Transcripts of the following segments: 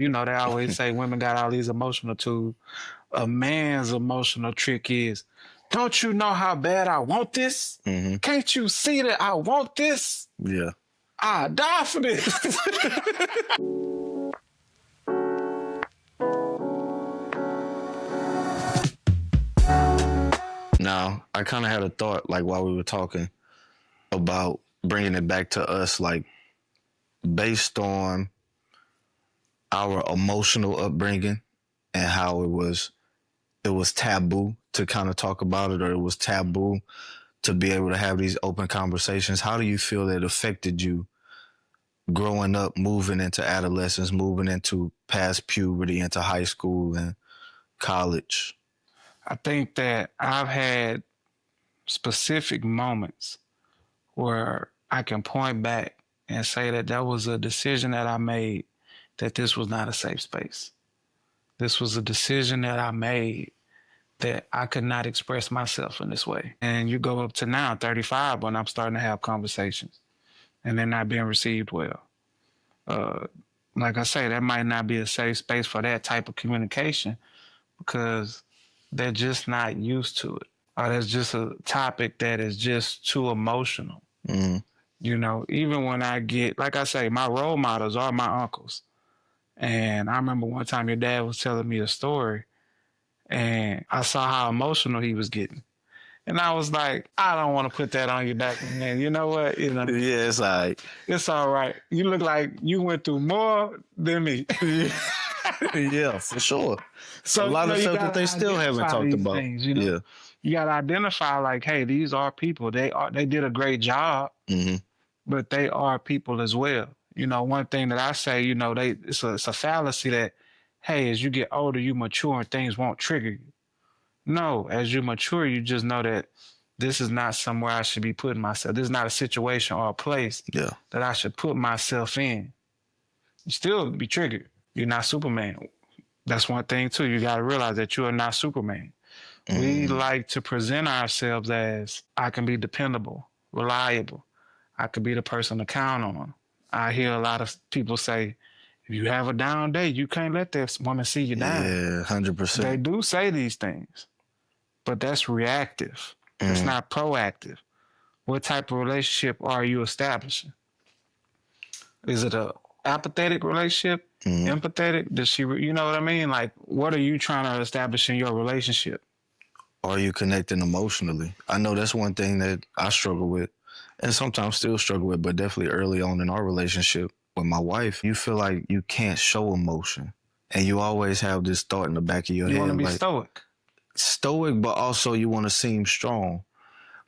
They always say women got all these emotional tools. A man's emotional trick is, don't you know how bad I want this? Mm-hmm. Can't you see that I want this? Yeah. I die for this. Now, I kind of had a thought, like, while we were talking about bringing it back to us, like, based on our emotional upbringing and how it was taboo to kind of talk about it, or it was taboo to be able to have these open conversations. How do you feel that affected you growing up, moving into adolescence, moving into past puberty, into high school and college? I think that I've had specific moments where I can point back and say that that was a decision that I made, that this was not a safe space. This was a decision that I made that I could not express myself in this way. And you go up to now, 35, when I'm starting to have conversations and they're not being received well. Like I say, that might not be a safe space for that type of communication because they're just not used to it. Or there's just a topic that is just too emotional. Mm. Even when I get, like I say, my role models are my uncles. And I remember one time your dad was telling me a story and I saw how emotional he was getting. And I was like, I don't want to put that on your back, man. You know what? Yeah, it's all right. It's all right. You look like you went through more than me. Yeah, for sure. So a lot of stuff that they still haven't talked about. Things, Yeah. You got to identify like, hey, these are people. They did a great job, mm-hmm. but they are people as well. One thing that I say, it's a fallacy that, hey, as you get older, you mature and things won't trigger you. No, as you mature, you just know that this is not somewhere I should be putting myself. This is not a situation or a place that I should put myself in. You still be triggered. You're not Superman. That's one thing, too. You got to realize that you are not Superman. Mm. We like to present ourselves as, I can be dependable, reliable. I could be the person to count on. I hear a lot of people say, if you have a down day, you can't let that woman see you down. Yeah, 100%. They do say these things, but that's reactive. It's not proactive. What type of relationship are you establishing? Is it a apathetic relationship? Empathetic? Does she, you know what I mean? Like, what are you trying to establish in your relationship? Are you connecting emotionally? I know that's one thing that I struggle with and sometimes still struggle with, but definitely early on in our relationship with my wife, you feel like you can't show emotion. And you always have this thought in the back of your head. You want to be like, stoic. Stoic, but also you want to seem strong.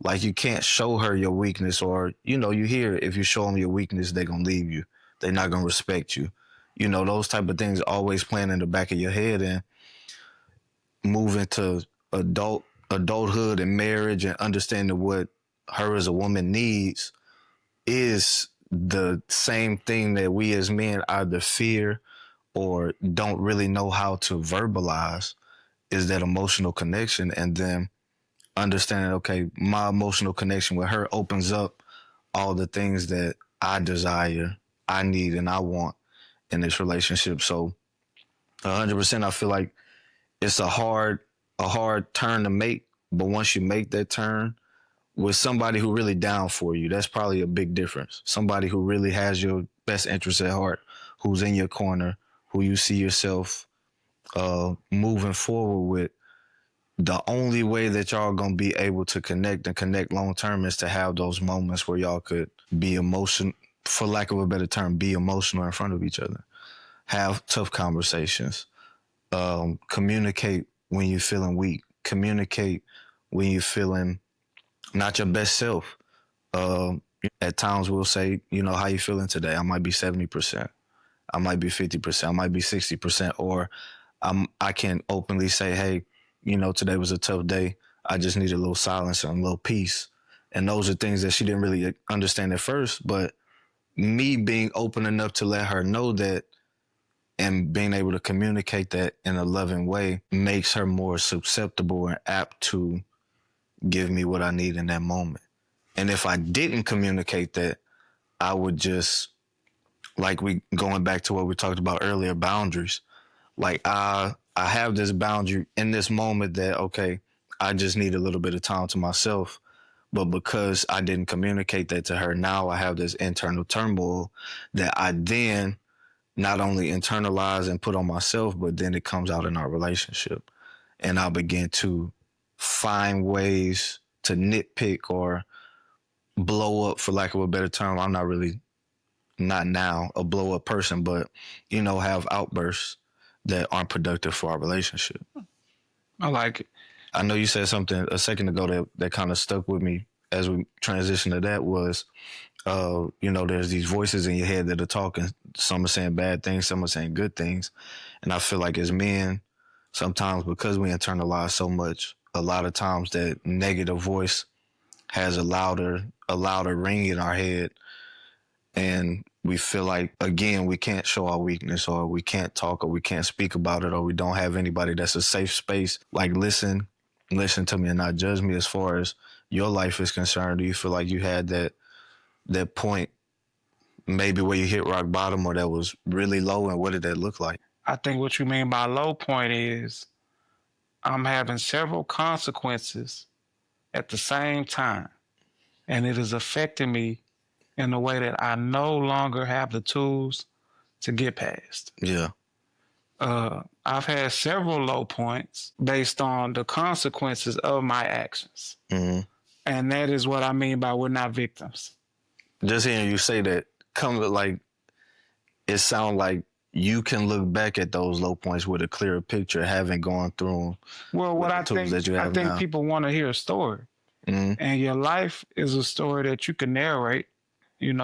Like you can't show her your weakness, or, you hear if you show them your weakness, they're going to leave you. They're not going to respect you. Those type of things always playing in the back of your head, and moving to adulthood and marriage and understanding what her as a woman needs is the same thing that we as men either fear or don't really know how to verbalize, is that emotional connection. And then understanding, okay, my emotional connection with her opens up all the things that I desire, I need, and I want in this relationship. So 100%, I feel like it's a hard turn to make, but once you make that turn with somebody who really down for you, that's probably a big difference. Somebody who really has your best interest at heart, who's in your corner, who you see yourself moving forward with. The only way that y'all gonna be able to connect long term is to have those moments where y'all could be for lack of a better term, be emotional in front of each other. Have tough conversations. Communicate when you're feeling weak. Communicate when you're feeling not your best self. At times we'll say, how you feeling today? I might be 70%. I might be 50%. I might be 60%. Or I can openly say, hey, today was a tough day. I just need a little silence and a little peace. And those are things that she didn't really understand at first. But me being open enough to let her know that and being able to communicate that in a loving way makes her more susceptible and apt to give me what I need in that moment. And if I didn't communicate that, I would just like we going back to what we talked about earlier, boundaries. Like I have this boundary in this moment that, okay, I just need a little bit of time to myself. But because I didn't communicate that to her, now I have this internal turmoil that I then not only internalize and put on myself, but then it comes out in our relationship. And I begin to find ways to nitpick or blow up, for lack of a better term. I'm not really, not now, a blow up person, but, have outbursts that aren't productive for our relationship. I like it. I know you said something a second ago that kind of stuck with me as we transition to that was, there's these voices in your head that are talking. Some are saying bad things, some are saying good things. And I feel like as men, sometimes because we internalize so much, a lot of times that negative voice has a louder ring in our head. And we feel like, again, we can't show our weakness, or we can't talk, or we can't speak about it, or we don't have anybody that's a safe space. Like, listen to me and not judge me as far as your life is concerned. Do you feel like you had that point maybe where you hit rock bottom, or that was really low, and what did that look like? I think what you mean by low point is I'm having several consequences at the same time, and it is affecting me in a way that I no longer have the tools to get past. Yeah. I've had several low points based on the consequences of my actions. Mm-hmm. And that is what I mean by we're not victims. Just hearing you say that, it sounds like you can look back at those low points with a clearer picture, having gone through them. Well, what I think people want to hear a story. Mm-hmm. And your life is a story that you can narrate.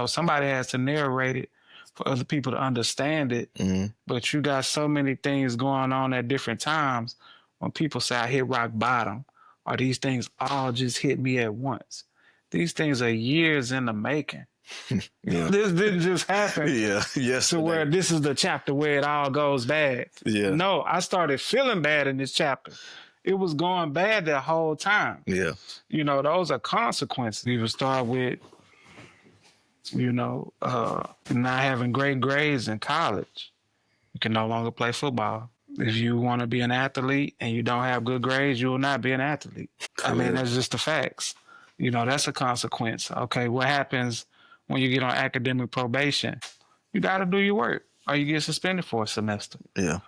Somebody has to narrate it for other people to understand it. Mm-hmm. But you got so many things going on at different times. When people say I hit rock bottom, or these things all just hit me at once. These things are years in the making. Yeah. This didn't just happen. Yeah. Yes. To where this is the chapter where it all goes bad. Yeah. No, I started feeling bad in this chapter. It was going bad the whole time. Yeah. Those are consequences. You would start with, not having great grades in college. You can no longer play football. If you want to be an athlete and you don't have good grades, you will not be an athlete. Correct. I mean, that's just the facts. That's a consequence. Okay, what happens when you get on academic probation? You got to do your work, or you get suspended for a semester. Yeah.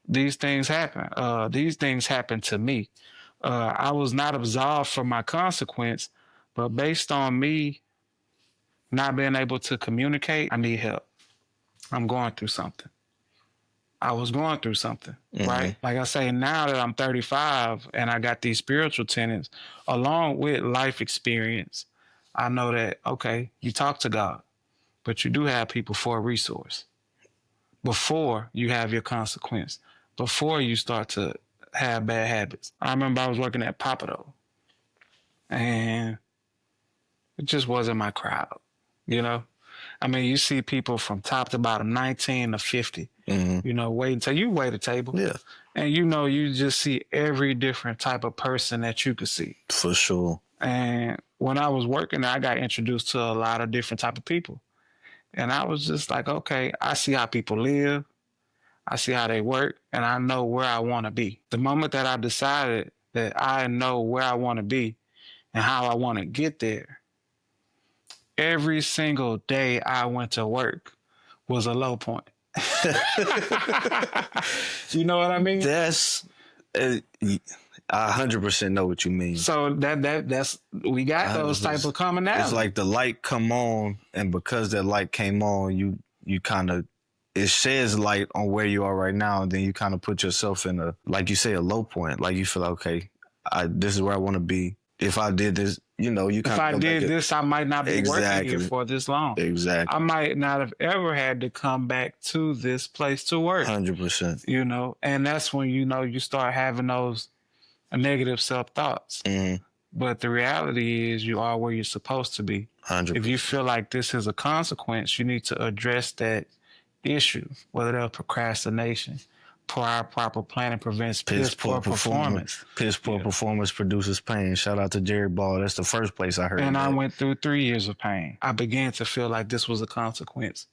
These things happen. These things happen to me. I was not absolved from my consequence, but based on me not being able to communicate, I need help. I'm going through something. I was going through something, mm-hmm. right? Like I say, now that I'm 35 and I got these spiritual tenets, along with life experience, I know that, okay, you talk to God, but you do have people for a resource before you have your consequence, before you start to have bad habits. I remember I was working at Papado, and it just wasn't my crowd, I mean, you see people from top to bottom, 19 to 50, mm-hmm. Wait until you wait a table. Yeah. And you just see every different type of person that you could see. For sure. And when I was working, I got introduced to a lot of different type of people. And I was just like, okay, I see how people live. I see how they work, and I know where I want to be. The moment that I decided that I know where I want to be and how I want to get there, every single day I went to work was a low point. You know what I mean? That's, I 100% know what you mean. So that's we got those type of commonalities. It's like the light come on, and because that light came on, you kind of, it sheds light on where you are right now, and then you kind of put yourself in a, like you say, a low point. Like you feel like, okay, this is where I want to be. If I did this, you kind of. If I did this, I might not be working here for this long. Exactly. I might not have ever had to come back to this place to work. 100%. And that's when you start having those negative self-thoughts. Mm-hmm. But the reality is you are where you're supposed to be. 100%. If you feel like this is a consequence, you need to address that issue, whether that's procrastination. Proper planning prevents piss poor performance. Piss poor performance produces pain. Shout out to Jerry Ball. That's the first place I heard And that. I went through 3 years of pain. I began to feel like this was a consequence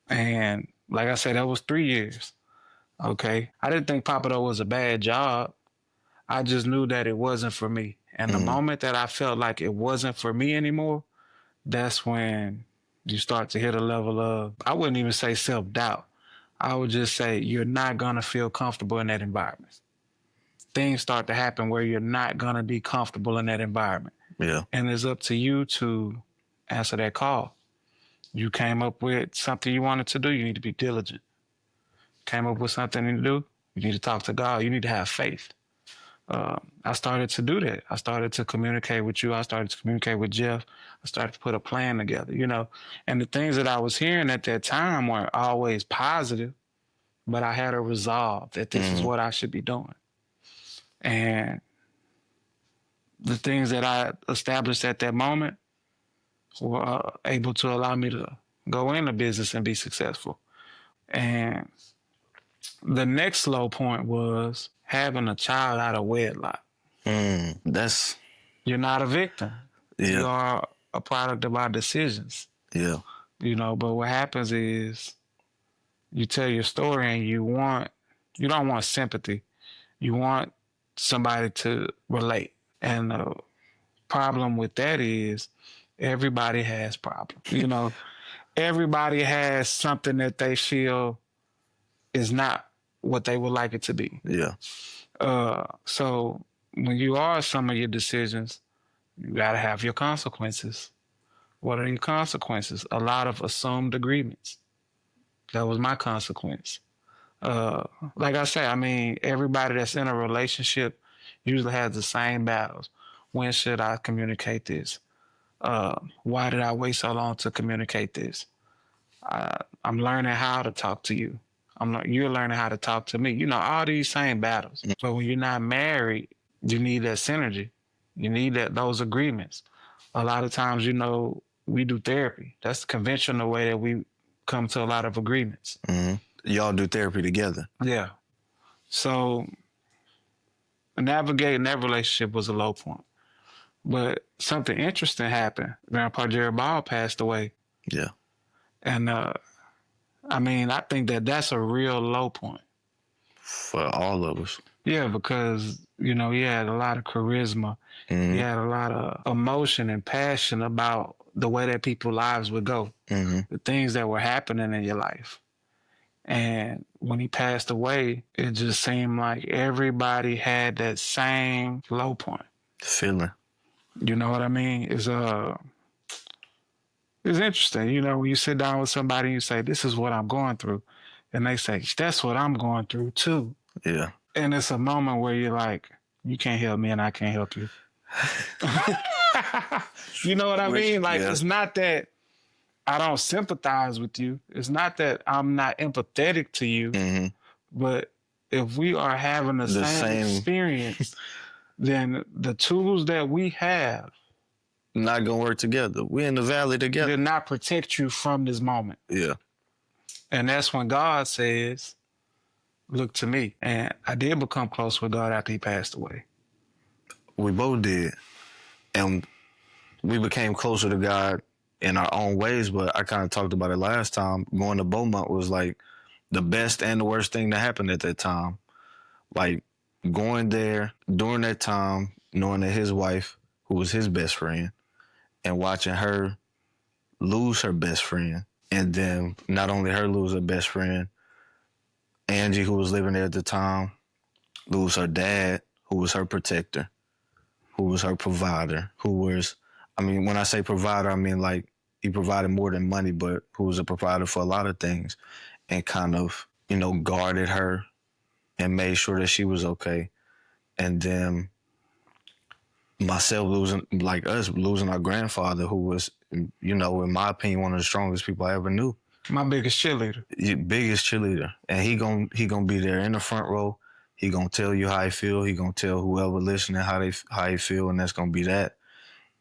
And like I said, that was 3 years. Okay. I didn't think Papado was a bad job. I just knew that it wasn't for me. And the moment that I felt like it wasn't for me anymore, that's when you start to hit a level of, I wouldn't even say self-doubt. I would just say you're not going to feel comfortable in that environment. Things start to happen where you're not going to be comfortable in that environment. Yeah. And it's up to you to answer that call. You came up with something you wanted to do, you need to be diligent. Came up with something to do, you need to talk to God. You need to have faith. I started to do that. I started to communicate with you. I started to communicate with Jeff. I started to put a plan together, you know. And the things that I was hearing at that time weren't always positive, but I had a resolve that this is what I should be doing. And the things that I established at that moment were able to allow me to go into business and be successful. And the next low point was having a child out of wedlock. That's You're not a victim. Yeah. You are a product of our decisions. Yeah. You know, but what happens is you tell your story and you don't want sympathy. You want somebody to relate. And the problem with that is everybody has problems. You know, everybody has something that they feel is not what they would like it to be. Yeah. So when you are some of your decisions, you got to have your consequences. What are your consequences? A lot of assumed agreements. That was my consequence. Like I say, I mean, everybody that's in a relationship usually has the same battles. When should I communicate this? Why did I wait so long to communicate this? I'm learning how to talk to you. You're learning how to talk to me. You know, all these same battles. But when you're not married, you need that synergy. You need those agreements. A lot of times, you know, we do therapy. That's the conventional way that we come to a lot of agreements. Y'all do therapy together. Yeah. So navigating that relationship was a low point. But something interesting happened. Grandpa Jerry Ball passed away. Yeah. And I mean, I think that's a real low point. For all of us. Yeah, because, you know, he had a lot of charisma. He had a lot of emotion and passion about the way that people's lives would go, the things that were happening in your life. And when he passed away, it just seemed like everybody had that same low point. Feeling. You know what I mean? It's interesting. You know, when you sit down with somebody and you say, this is what I'm going through. And they say, that's what I'm going through too. Yeah. And it's a moment where you're like, you can't help me and I can't help you. You know what I mean? Like, It's not that I don't sympathize with you. It's not that I'm not empathetic to you. But if we are having the same experience, then the tools that we have not gonna work together. We're in the valley together. Did not protect you from this moment. Yeah. And that's when God says, look to me. And I did become close with God after he passed away. We both did. And we became closer to God in our own ways, but I kind of talked about it last time. Going to Beaumont was like the best and the worst thing that happened at that time. Like going there during that time, knowing that his wife, who was his best friend, and watching her lose her best friend. And then not only her lose her best friend, Angie, who was living there at the time, lose her dad, who was her protector, who was her provider, who was, I mean, when I say provider, I mean like he provided more than money, but who was a provider for a lot of things and kind of, you know, guarded her and made sure that she was okay. And then myself losing our grandfather, who was, you know, in my opinion, one of the strongest people I ever knew. My biggest cheerleader. Biggest cheerleader. And he gonna be there in the front row. He gonna tell you how he feel. He gonna tell whoever listening how he feel, and that's gonna be that.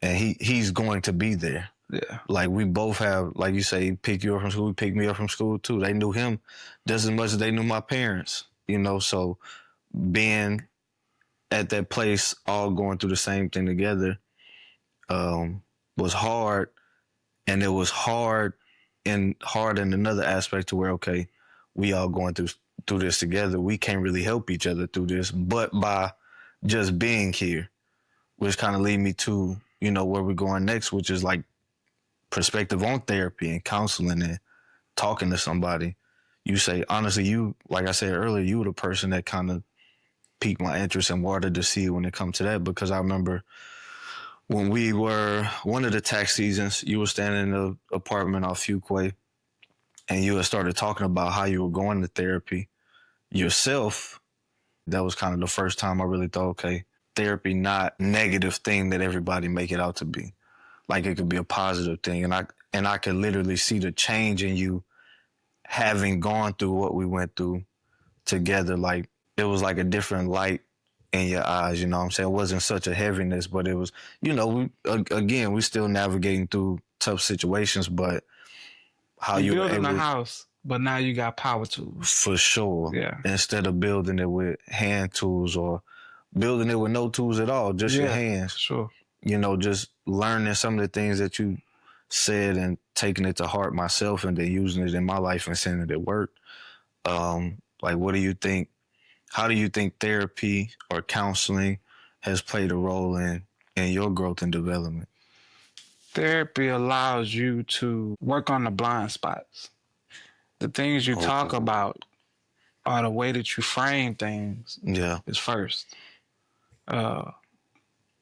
And he's going to be there. Yeah. Like we both have, like you say, he picked you up from school, he picked me up from school too. They knew him just as much as they knew my parents, you know, so being at that place, all going through the same thing together, was hard. And it was hard in hard in another aspect to where, okay, we all going through this together. We can't really help each other through this, but by just being here, which kind of lead me to, you know, where we're going next, which is like perspective on therapy and counseling and talking to somebody. You say, honestly, you, like I said earlier, you were the person that kind of piqued my interest and watered the seed when it comes to that, because I remember when we were, one of the tax seasons, you were standing in the apartment off Fuquay, and you had started talking about how you were going to therapy yourself. That was kind of the first time I really thought, okay, therapy not negative thing that everybody make it out to be. Like it could be a positive thing. And I could literally see the change in you having gone through what we went through together. Like it was like a different light in your eyes, you know what I'm saying? It wasn't such a heaviness, but it was, you know, we still navigating through tough situations, but how You're you were building a able, house, but now you got power tools. for sure, Yeah. instead of building it with hand tools or building it with no tools at all, just your hands. Sure. You know, just learning some of the things that you said and taking it to heart myself and then using it in my life and seeing that it worked. Like, what do you think? How do you think therapy or counseling has played a role in your growth and development? Therapy allows you to work on the blind spots. The things you talk about are the way that you frame things. Yeah. Is first.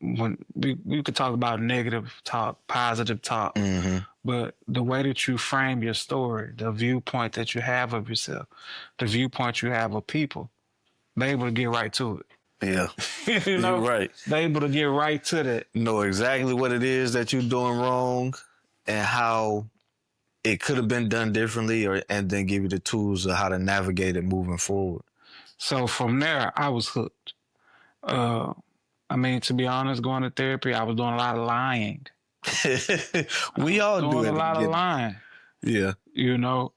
When we could talk about negative talk, positive talk, but the way that you frame your story, the viewpoint that you have of yourself, the viewpoint you have of people, they able to get right to it. Yeah. You know, you're right. They able to get right to that. Know exactly what it is that you're doing wrong and how it could have been done differently, and then give you the tools of how to navigate it moving forward. So from there, I was hooked. I mean, to be honest, going to therapy, I was doing a lot of lying. We all do doing it. a lot of lying. Yeah. You know,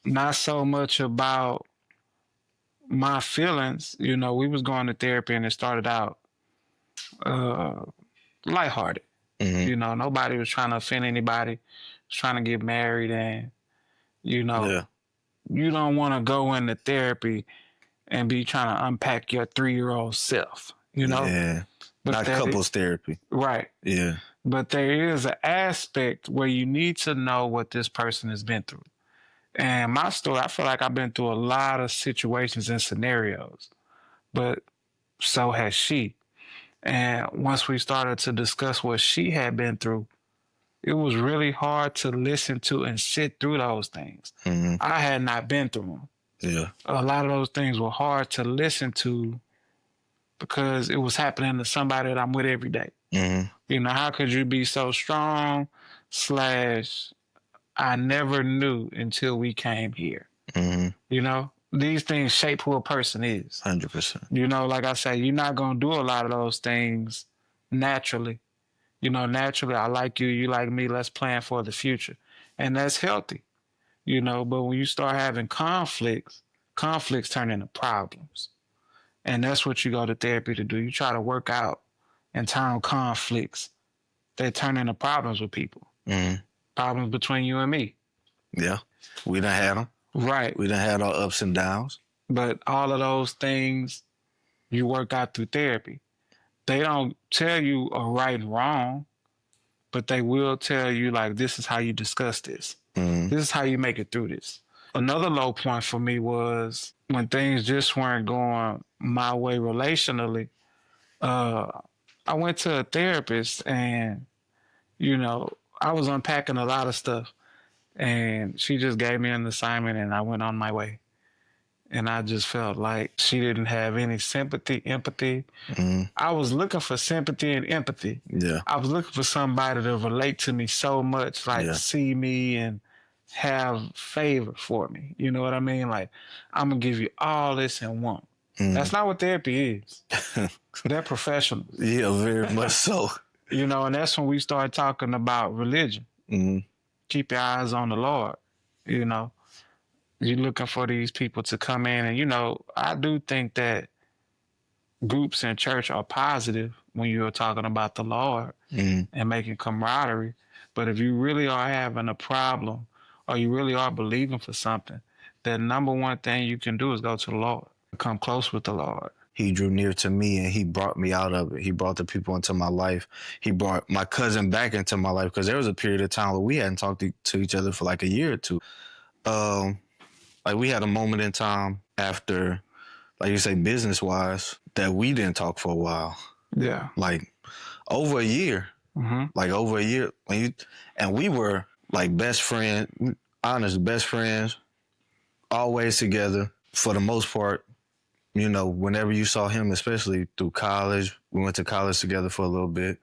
not so much about my feelings. You know, we was going to therapy and it started out lighthearted. You know, nobody was trying to offend anybody. Was trying to get married, and you know, you don't want to go into therapy and be trying to unpack your 3-year-old self. You know, yeah, but not couples therapy, right? Yeah, but there is an aspect where you need to know what this person has been through. And my story, I feel like I've been through a lot of situations and scenarios, but so has she. And once we started to discuss what she had been through, it was really hard to listen to and sit through those things. I had not been through them. Yeah. A lot of those things were hard to listen to because it was happening to somebody that I'm with every day. You know, how could you be so strong / I never knew until we came here. You know, these things shape who a person is. 100%. You know, like I say, you're not going to do a lot of those things naturally. You know, naturally, I like you, you like me, let's plan for the future. And that's healthy, you know, but when you start having conflicts turn into problems. And that's what you go to therapy to do. You try to work out internal conflicts that turn into problems with people. Problems between you and me. Yeah, we done had them. Right. We done had our ups and downs. But all of those things you work out through therapy. They don't tell you a right and wrong, but they will tell you, like, this is how you discuss this. This is how you make it through this. Another low point for me was when things just weren't going my way relationally. I went to a therapist and, you know, I was unpacking a lot of stuff and she just gave me an assignment and I went on my way. And I just felt like she didn't have any sympathy, empathy. I was looking for sympathy and empathy. Yeah. I was looking for somebody to relate to me so much, like see me and have favor for me. You know what I mean? Like, I'm going to give you all this in one. That's not what therapy is. They're professionals. Yeah, very much so. You know, and that's when we start talking about religion. Keep your eyes on the Lord, you know. You're looking for these people to come in. And, you know, I do think that groups in church are positive when you're talking about the Lord and making camaraderie. But if you really are having a problem or you really are believing for something, the number one thing you can do is go to the Lord. Come close with the Lord. He drew near to me and he brought me out of it. He brought the people into my life. He brought my cousin back into my life because there was a period of time where we hadn't talked to each other for like a year or two. Like we had a moment in time after, like you say, business wise, that we didn't talk for a while. Yeah. Like over a year. Mm-hmm. Like over a year. And we were like best friends, honest best friends, always together for the most part. You know, whenever you saw him, especially through college, we went to college together for a little bit,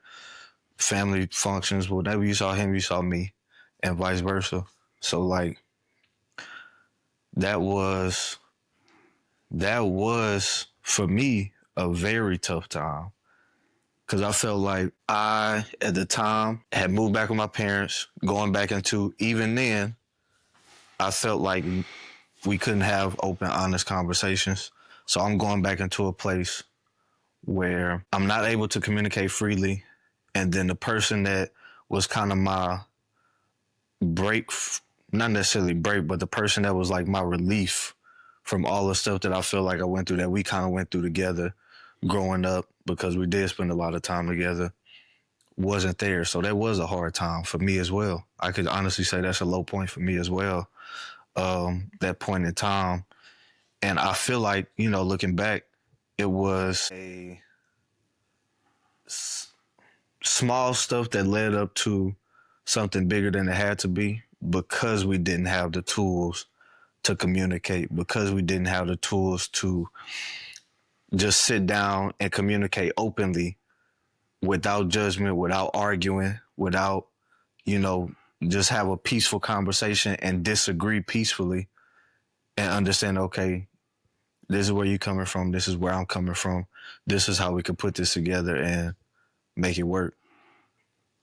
family functions, whenever you saw him, you saw me, and vice versa. So like that was for me a very tough time because I felt like I at the time had moved back with my parents, going back into, even then I felt like we couldn't have open, honest conversations. So I'm going back into a place where I'm not able to communicate freely. And then the person that was kind of my break, not necessarily break, but the person that was like my relief from all the stuff that I feel like I went through, that we kind of went through together growing up, because we did spend a lot of time together, wasn't there. So that was a hard time for me as well. I could honestly say that's a low point for me as well, that point in time. And I feel like, you know, looking back, it was a small stuff that led up to something bigger than it had to be, because we didn't have the tools to communicate, because we didn't have the tools to just sit down and communicate openly without judgment, without arguing, without, you know, just have a peaceful conversation and disagree peacefully and understand, okay, this is where you're coming from. This is where I'm coming from. This is how we could put this together and make it work.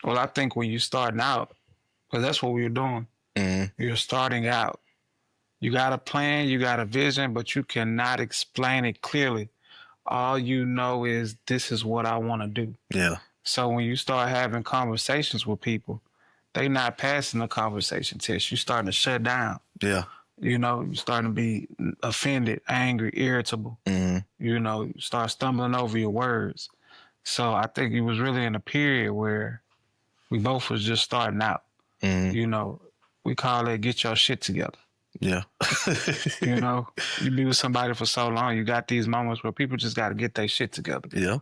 Well, I think when you're starting out, because that's what we were doing, you're starting out. You got a plan, you got a vision, but you cannot explain it clearly. All you know is this is what I want to do. Yeah. So when you start having conversations with people, they not passing the conversation test. You starting to shut down. Yeah. You know, you starting to be offended, angry, irritable. You know, you start stumbling over your words. So I think it was really in a period where we both was just starting out. You know, we call it get your shit together. Yeah. You know, you be with somebody for so long, you got these moments where people just got to get their shit together. Yeah.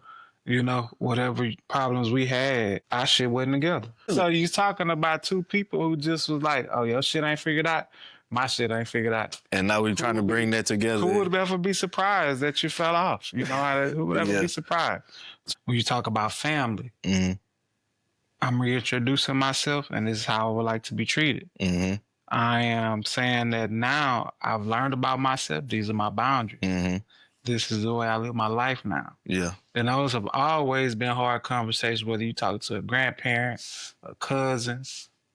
You know, whatever problems we had, our shit wasn't together. So you talking about two people who just was like, oh, your shit ain't figured out, my shit ain't figured out. And now we're trying to bring that together. Who would ever be surprised that you fell off? You know, who would ever be surprised? When you talk about family, I'm reintroducing myself, and this is how I would like to be treated. I am saying that now I've learned about myself. These are my boundaries. This is the way I live my life now. Yeah. And those have always been hard conversations, whether you talk to a grandparent, a cousin,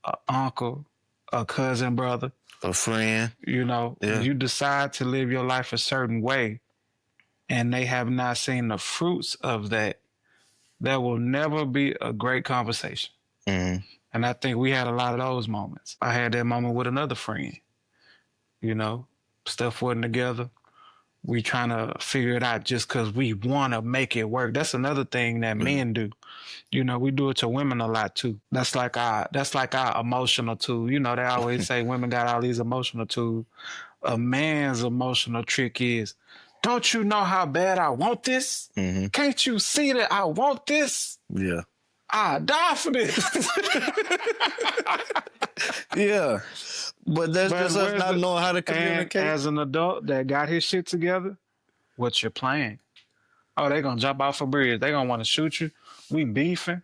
an uncle, a cousin brother, a friend. You know, you decide to live your life a certain way and they have not seen the fruits of that, there will never be a great conversation. And I think we had a lot of those moments. I had that moment with another friend. You know, stuff wasn't together. We trying to figure it out just because we want to make it work. That's another thing that men do. You know, we do it to women a lot too. That's like our emotional tool. You know, they always say women got all these emotional tools. A man's emotional trick is, don't you know how bad I want this? Can't you see that I want this? Yeah. I die for this. Yeah. But that's just us not knowing how to communicate. And as an adult that got his shit together, what's your plan? Oh, they gonna jump off a bridge. They gonna want to shoot you. We beefing.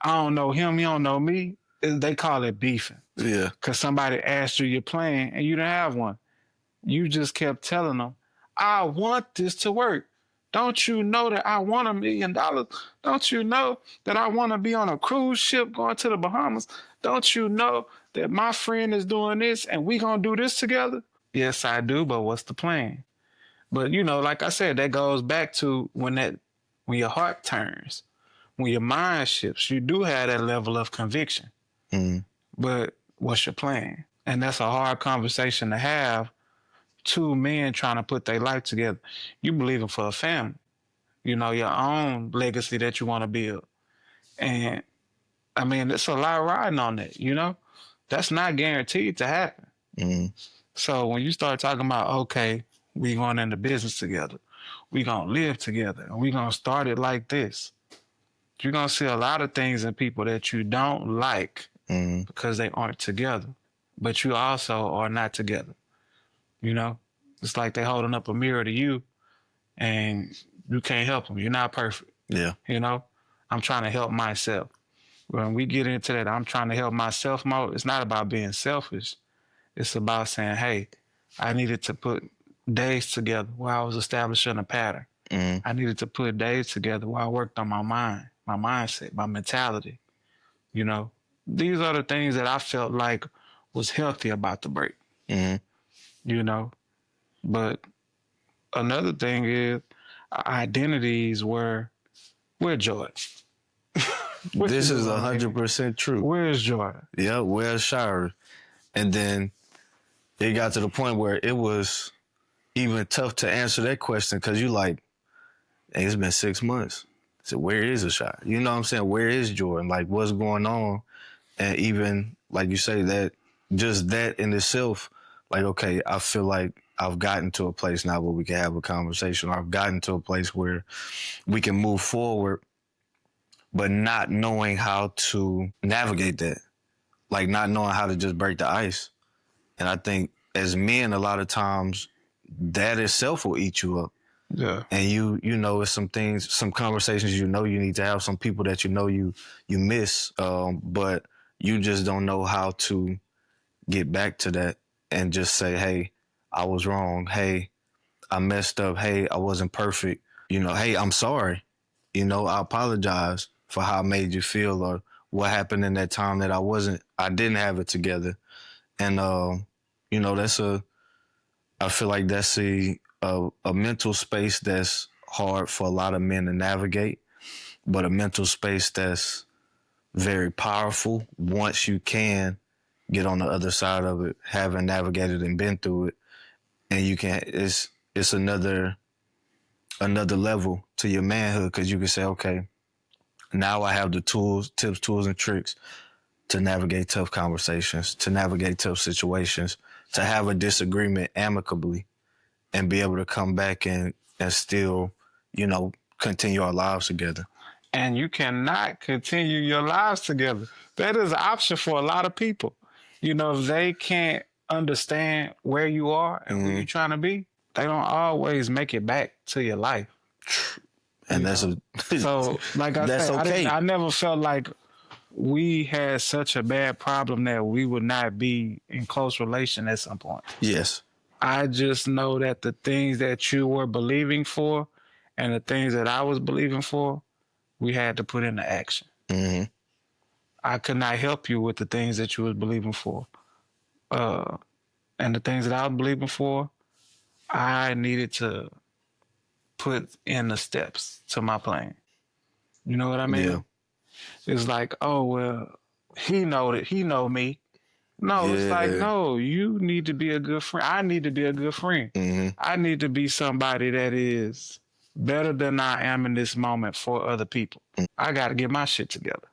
I don't know him. He don't know me. They call it beefing. Yeah. Because somebody asked you your plan and you didn't have one. You just kept telling them, I want this to work. Don't you know that I want $1 million? Don't you know that I want to be on a cruise ship going to the Bahamas? Don't you know that my friend is doing this and we gonna do this together? Yes, I do, but what's the plan? But you know, like I said, that goes back to when your heart turns, when your mind shifts, you do have that level of conviction. But what's your plan? And that's a hard conversation to have. Two men trying to put their life together. You believing for a family, you know, your own legacy that you want to build. And I mean, it's a lot riding on that, you know? That's not guaranteed to happen. Mm-hmm. So when you start talking about, okay, we going into business together, we gonna live together, and we gonna start it like this, you're gonna see a lot of things in people that you don't like Mm-hmm. because they aren't together. But you also are not together. You know? It's like they holding up a mirror to you and you can't help them. You're not perfect. Yeah. You know? I'm trying to help myself. When we get into that, I'm trying to help myself mode. It's not about being selfish. It's about saying, hey, I needed to put days together while I was establishing a pattern. Mm-hmm. I needed to put days together while I worked on my mind, my mindset, my mentality. You know, these are the things that I felt like was healthy about the break, Mm-hmm. you know. But another thing is identities where Joy? This is 100% true. Where's Joy? Yeah, where's Ashyrii? And then it got to the point where it was even tough to answer that question because you like, hey, it's been 6 months. So where is Ashyrii? You know what I'm saying? Where is Jordan? Like, what's going on? And even like you say that, just that in itself, like, okay, I feel like I've gotten to a place now where we can have a conversation. Or I've gotten to a place where we can move forward, but not knowing how to navigate that, like not knowing how to just break the ice. And I think as men, a lot of times that itself will eat you up. Yeah. And you know, it's some things, some conversations you know you need to have, some people that you know you miss, but you just don't know how to get back to that and just say, hey, I was wrong. Hey, I messed up. Hey, I wasn't perfect. You know, hey, I'm sorry. You know, I apologize for how I made you feel or what happened in that time that I didn't have it together. And, you know, I feel like that's a mental space that's hard for a lot of men to navigate, but a mental space that's very powerful once you can get on the other side of it, having navigated and been through it. And you can, it's another level to your manhood because you can say, okay, now I have the tips, tools, and tricks to navigate tough conversations, to navigate tough situations, to have a disagreement amicably and be able to come back and still, you know, continue our lives together. And you cannot continue your lives together. That is an option for a lot of people. You know, if they can't understand where you are and who you're trying to be, they don't always make it back to your life. And that's so, like I that's said, okay. I never felt like we had such a bad problem that we would not be in close relation at some point. Yes. I just know that the things that you were believing for and the things that I was believing for, we had to put into action. Mm-hmm. I could not help you with the things that you was believing for. And the things that I was believing for, I needed to put in the steps to my plan. You know what I mean? Yeah. It's like, oh, well, he know me. No, it's like, no, you need to be a good friend. I need to be a good friend. Mm-hmm. I need to be somebody that is better than I am in this moment for other people. I got to get my shit together.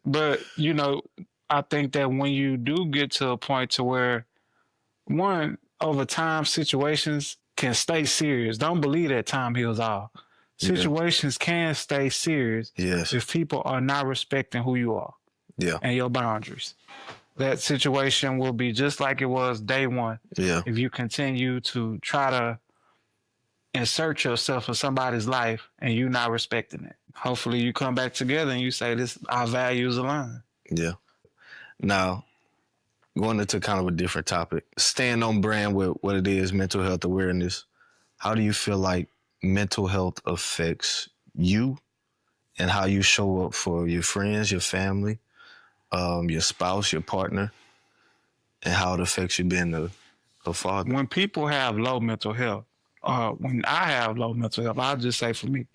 But, you know, I think that when you do get to a point to where, one, over time, situations can stay serious. Don't believe that time heals all. Situations can stay serious if people are not respecting who you are and your boundaries. That situation will be just like it was day one. If you continue to try to insert yourself in somebody's life and you not respecting it. Hopefully you come back together and you say, this, our values align. Yeah. Now, going into kind of a different topic, staying on brand with what it is, mental health awareness, how do you feel like mental health affects you and how you show up for your friends, your family, your spouse, your partner, and how it affects you being a father? When people have low mental health, when I have low mental health, I'll just say for me,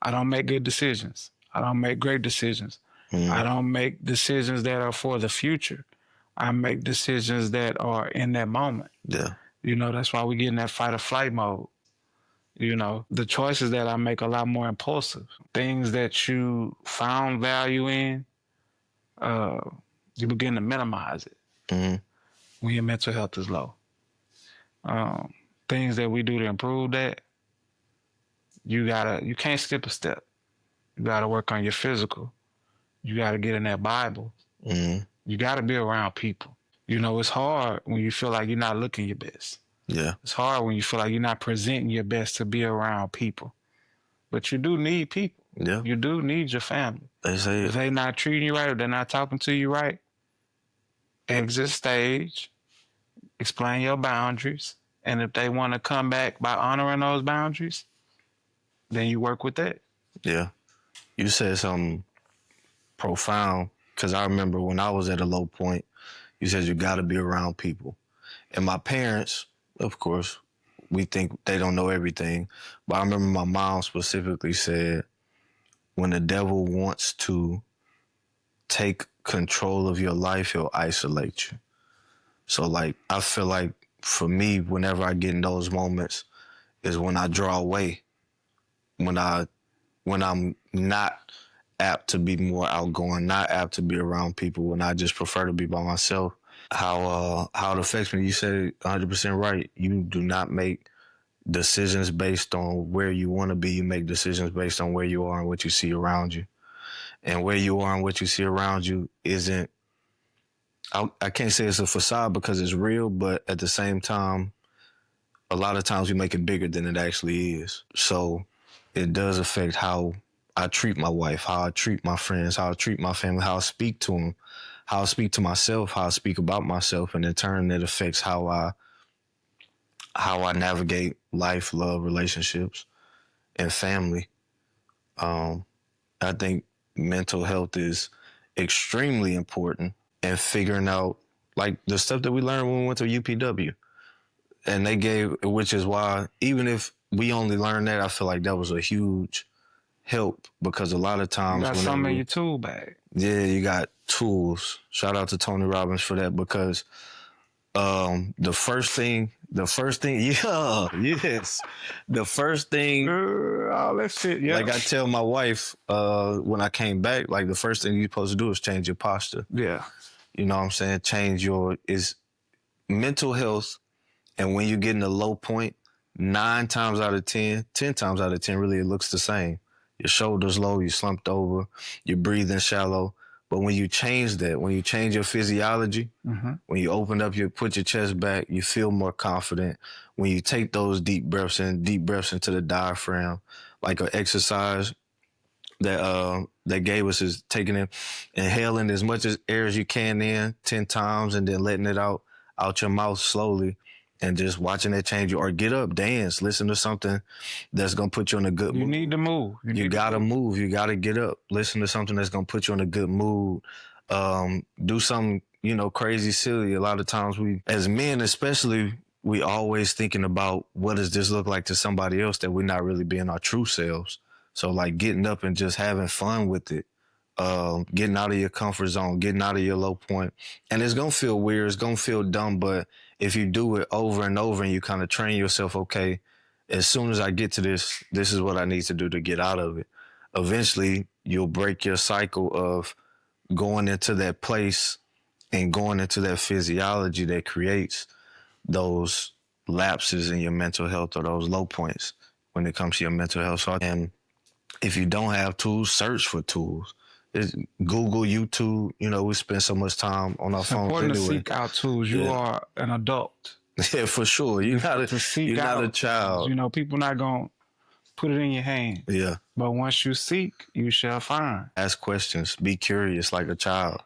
I don't make good decisions. I don't make great decisions. I don't make decisions that are for the future. I make decisions that are in that moment. Yeah. You know, that's why we get in that fight or flight mode. You know, the choices that I make are a lot more impulsive. Things that you found value in, uh, you begin to minimize it Mm-hmm. when your mental health is low. Things that we do to improve that, you can't skip a step. You gotta work on your physical. You gotta get in that Bible. Mm-hmm. You gotta be around people. You know, it's hard when you feel like you're not looking your best. Yeah. It's hard when you feel like you're not presenting your best to be around people. But you do need people. Yeah. You do need your family. They say If it. they not treating you right, if they're not talking to you right, exit stage, explain your boundaries. And if they want to come back by honoring those boundaries, then you work with that. Yeah. You said something profound, because I remember when I was at a low point, you said you got to be around people. And my parents, of course, we think they don't know everything. But I remember my mom specifically said, when the devil wants to take control of your life, he'll isolate you. So, like, I feel like for me, whenever I get in those moments is when I draw away, when I'm not apt to be more outgoing, not apt to be around people, when I just prefer to be by myself. How it affects me, you said it 100% right. You do not make decisions based on where you want to be. You make decisions based on where you are and what you see around you. And where you are and what you see around you isn't, I can't say it's a facade because it's real, but at the same time, a lot of times we make it bigger than it actually is. So it does affect how I treat my wife, how I treat my friends, how I treat my family, how I speak to them, how I speak to myself, how I speak about myself. And in turn, it affects how I navigate life, love, relationships, and family. I think mental health is extremely important, and figuring out like the stuff that we learned when we went to UPW. And they gave, which is why even if we only learned that, I feel like that was a huge help, because a lot of You times got whenever something in your tool bag. yeah, you got tools. Shout out to Tony Robbins for that, because the first thing, yeah, yes, the first thing, Oh, that's it. Yeah. like I tell my wife when I came back, like the first thing you're supposed to do is change your posture. Yeah. You know what I'm saying? Change your is mental health. And when you get in a low point, 9 times out of 10, 10 times out of 10, really, it looks the same. Your shoulders low, you slumped over, you're breathing shallow. But when you change that, when you change your physiology, when you open up, you put your chest back, you feel more confident. When you take those deep breaths into the diaphragm, like an exercise that gave us is taking in, inhaling as much as air as you can in 10 times and then letting it out your mouth slowly, and just watching it change you. Or get up, dance, listen to something that's gonna put you in a good mood. You need to move. You gotta move. You gotta get up. Listen to something that's gonna put you in a good mood. Do something, crazy, silly. A lot of times we, as men especially, we always thinking about what does this look like to somebody else, that we're not really being our true selves. So like getting up and just having fun with it. Getting out of your comfort zone, getting out of your low point. And it's going to feel weird. It's going to feel dumb. But if you do it over and over and you kind of train yourself, okay, as soon as I get to this is what I need to do to get out of it. Eventually, you'll break your cycle of going into that place and going into that physiology that creates those lapses in your mental health, or those low points when it comes to your mental health. So, and if you don't have tools, search for tools. It's Google, YouTube. We spend so much time on our It's phones important anyway. to seek out tools. You are an adult. Yeah, for sure. You're not a child. People not gonna put it in your hand. Yeah. But once you seek, you shall find. Ask questions. Be curious like a child.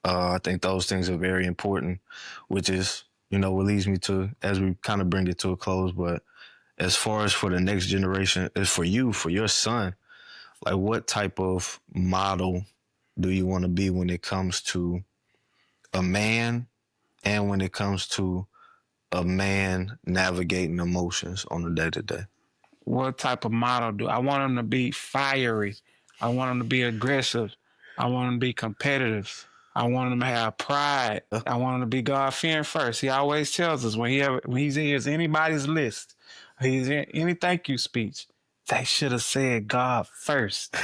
I think those things are very important, which is, what leads me to, as we kind of bring it to a close, but as far as for the next generation, is for you, for your son, like what type of model do you want to be when it comes to a man, and when it comes to a man navigating emotions on a day-to-day? What type of model do I want him to be? Fiery. I want him to be aggressive. I want him to be competitive. I want him to have pride. I want him to be God-fearing first. He always tells us when he's in anybody's list, he's in any thank you speech, they should have said God first.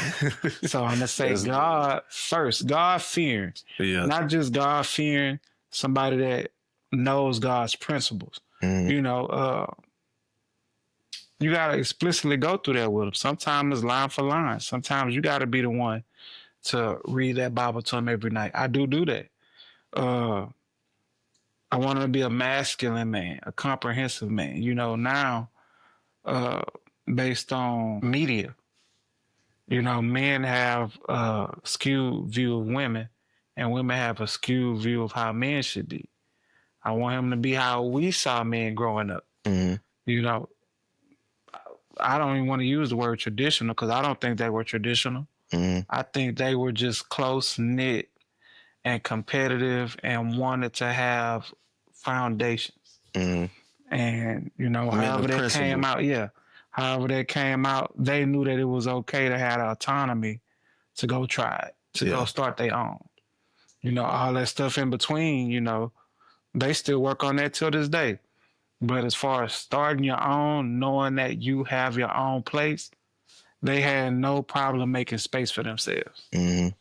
So I'm gonna say God first, God-fearing, not just God-fearing, somebody that knows God's principles. You know, you gotta explicitly go through that with them. Sometimes it's line for line. Sometimes you gotta be the one to read that Bible to him every night. I do that. I want him to be a masculine man, a comprehensive man. You know, now, based on media, you know, men have a skewed view of women, and women have a skewed view of how men should be. I want him to be how we saw men growing up. You know, I don't even want to use the word traditional because I don't think they were traditional. I think they were just close knit and competitive and wanted to have foundations. And, you know, however that came out, however that came out, they knew that it was okay to have the autonomy to go try it, to go start their own. You know, all that stuff in between, you know, they still work on that till this day. But as far as starting your own, knowing that you have your own place, they had no problem making space for themselves. And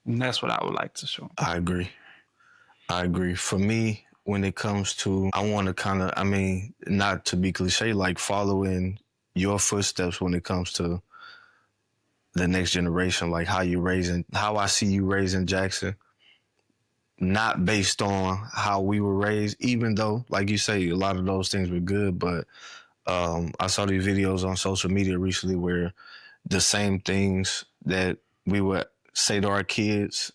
that's what I would like to show them. I agree. For me, when it comes to, I want to kind of, I mean, not to be cliche, like following your footsteps when it comes to the next generation, like how I see you raising Jackson, not based on how we were raised, even though, like you say, a lot of those things were good. But I saw these videos on social media recently where the same things that we would say to our kids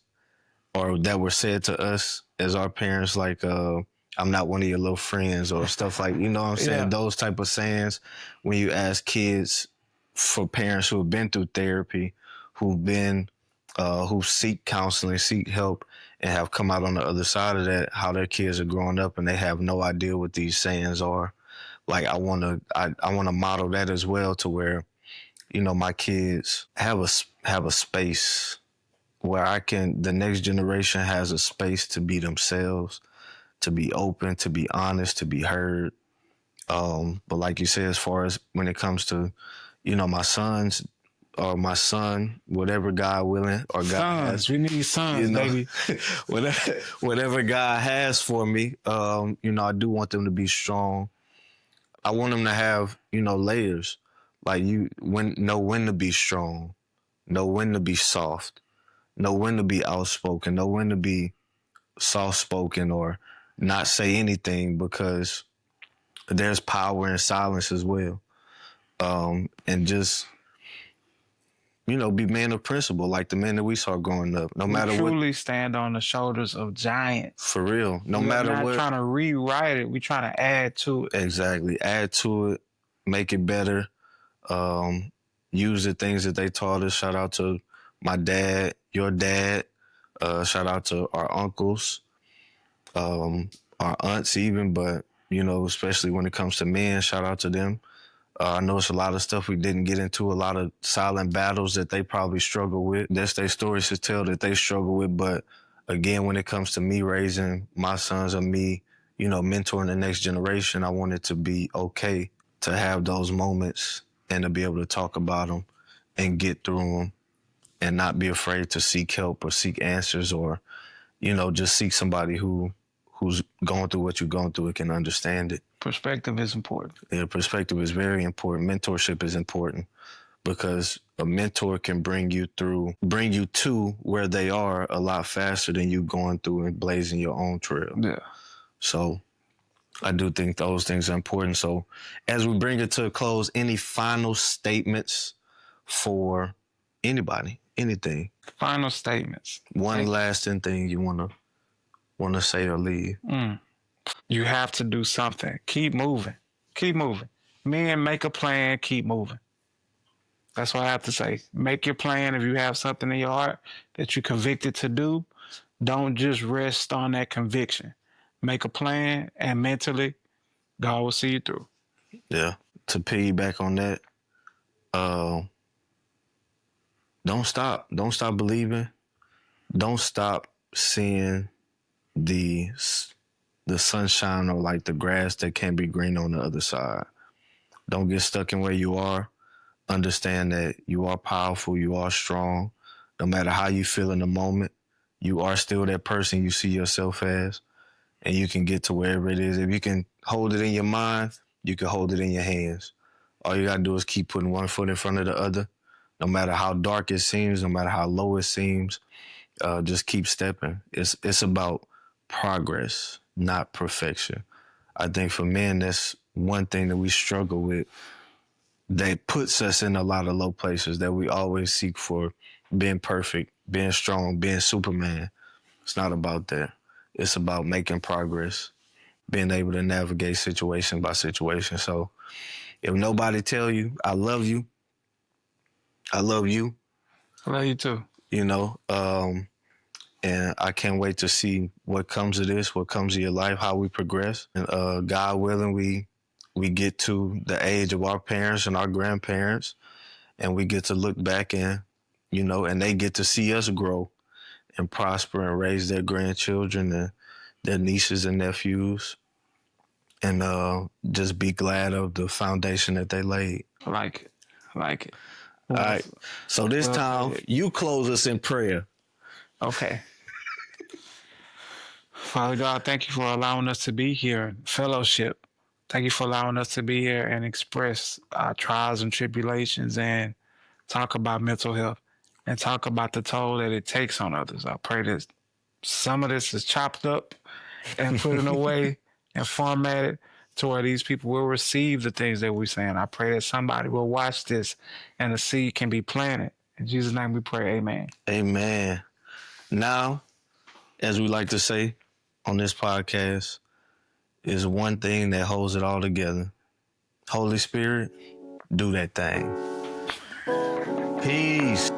or that were said to us as our parents, like, I'm not one of your little friends or stuff like, you know what I'm saying? Those type of sayings when you ask kids, for parents who have been through therapy, who seek counseling, seek help, and have come out on the other side of that, how their kids are growing up and they have no idea what these sayings are. Like, I want to model that as well, to where, you know, my kids have a space where the next generation has a space to be themselves, to be open, to be honest, to be heard. But like you said, as far as when it comes to, you know, my son, whatever God willing, or God has, we need sons, you know, baby. whatever God has for me, you know, I do want them to be strong. I want them to have, you know, layers. Like, know when to be strong, know when to be soft, know when to be outspoken, know when to be soft-spoken or not say anything, because there's power in silence as well. And just, you know, be men of principle, like the men that we saw growing up. No matter what, truly stand on the shoulders of giants. For real. No matter what. We're not trying to rewrite it. We're trying to add to it. Exactly. Add to it. Make it better. Use the things that they taught us. Shout out to my dad, your dad. Shout out to our uncles, our aunts even, but, you know, especially when it comes to men, shout out to them. I know it's a lot of stuff we didn't get into, a lot of silent battles that they probably struggle with. That's their stories to tell that they struggle with. But again, when it comes to me raising my sons or me, you know, mentoring the next generation, I want it to be okay to have those moments and to be able to talk about them and get through them and not be afraid to seek help or seek answers, or, you know, just seek somebody who's going through what you're going through and can understand it. Perspective is important. Yeah, perspective is very important. Mentorship is important because a mentor can bring you to where they are a lot faster than you going through and blazing your own trail. Yeah. So I do think those things are important. So as we bring it to a close, any final statements for anybody, anything? Final statements. One lasting thing you want to say or leave? You have to do something. Keep moving. Keep moving. Men, make a plan. Keep moving. That's what I have to say. Make your plan. If you have something in your heart that you're convicted to do, don't just rest on that conviction. Make a plan, and mentally, God will see you through. Yeah. To piggyback on that, don't stop. Don't stop believing. Don't stop seeing the sunshine or like the grass that can be green on the other side. Don't get stuck in where you are. Understand that you are powerful, you are strong. No matter how you feel in the moment, you are still that person you see yourself as, and you can get to wherever it is. If you can hold it in your mind, you can hold it in your hands. All you gotta do is keep putting one foot in front of the other. No matter how dark it seems, no matter how low it seems, just keep stepping. It's about progress, not perfection. I think for men, that's one thing that we struggle with. That puts us in a lot of low places, that we always seek for being perfect, being strong, being Superman. It's not about that. It's about making progress, being able to navigate situation by situation. So if nobody tell you, I love you, I love you, I love you too. you know, and I can't wait to see what comes of this, what comes of your life, how we progress. And God willing, we get to the age of our parents and our grandparents, and we get to look back and, and they get to see us grow and prosper and raise their grandchildren and their nieces and nephews, and just be glad of the foundation that they laid. Like it. Like it. All right. So this time, you close us in prayer. Okay. Father God, thank you for allowing us to be here in fellowship. Thank you for allowing us to be here and express our trials and tribulations and talk about mental health and talk about the toll that it takes on others. I pray that some of this is chopped up and put in a way and formatted to where these people will receive the things that we're saying. I pray that somebody will watch this and the seed can be planted. In Jesus' name we pray, amen. Amen. Now, as we like to say on this podcast, is one thing that holds it all together. Holy Spirit, do that thing. Peace.